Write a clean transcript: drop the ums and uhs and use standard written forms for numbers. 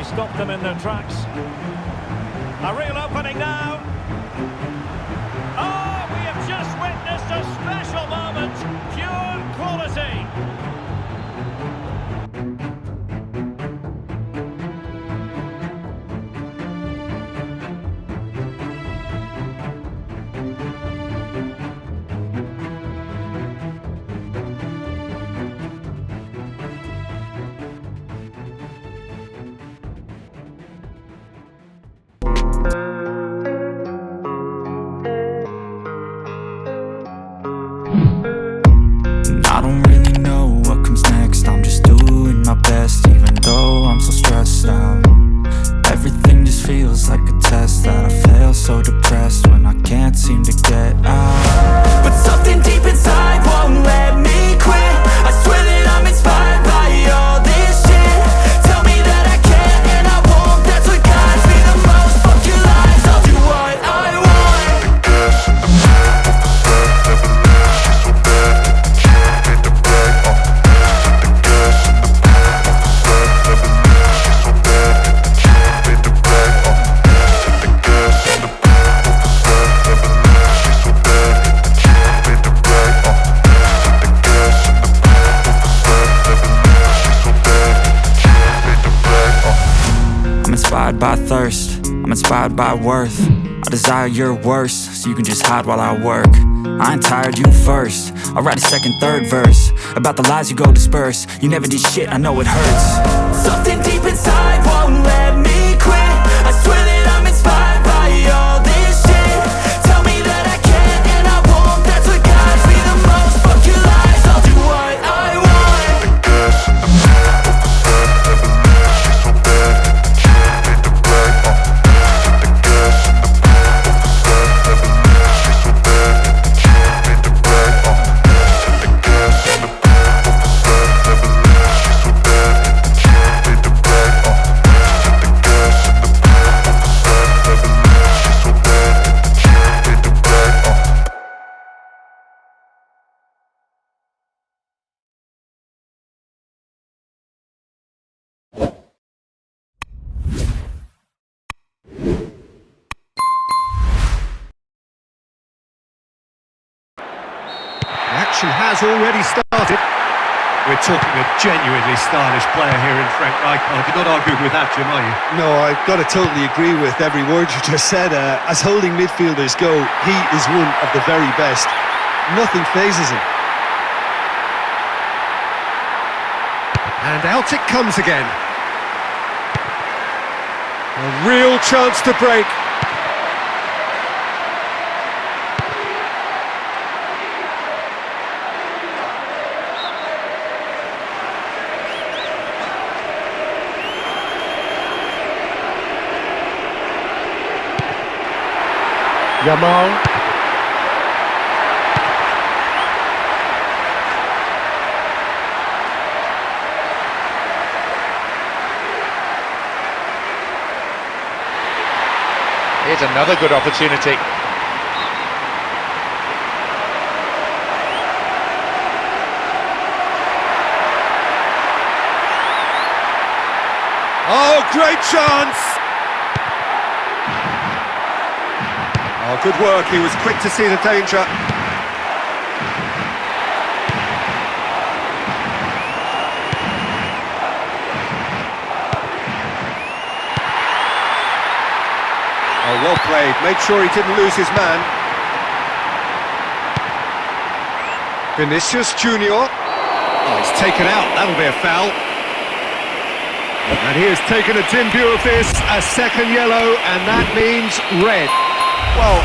he stopped them in their tracks. A real opening now. Oh, we have just witnessed a special moment. Pure quality. I don't really know what comes next. I'm just doing my best, even though I'm so stressed out. Everything just feels like a test that I fail, so depressed when I can't seem to get out. But something deep inside won't let me quit. I swear that I'm inspired by all this shit. Tell me that I can and I won't. That's what guides me the most. Fuck your lies, I'll do what I want. I'm inspired by thirst, I'm inspired by worth. I desire your worst, so you can just hide while I work. I ain't tired, you first. I'll write a second, third verse about the lies you go disperse. You never did shit, I know it hurts. Something deep inside won't let me quit. I swear that I'm inspired by all this shit. Tell me that I can and I won't. That's what guides me the most. Fuck your lies, I'll do what I want. Action has already started. We're talking a genuinely stylish player here in Frank Rijkaard. You're not arguing with that, Jim, are you? No, I've got to totally agree with every word you just said. As holding midfielders go, he is one of the very best. Nothing phases him. And out it comes again. A real chance to break. Yamal. Here's another good opportunity. Oh, great chance! Oh, good work, he was quick to see the danger. Oh, well played, made sure he didn't lose his man. Vinicius Junior. Oh, he's taken out, that'll be a foul. And he has taken a dim view of this, a second yellow, and that means red. Well,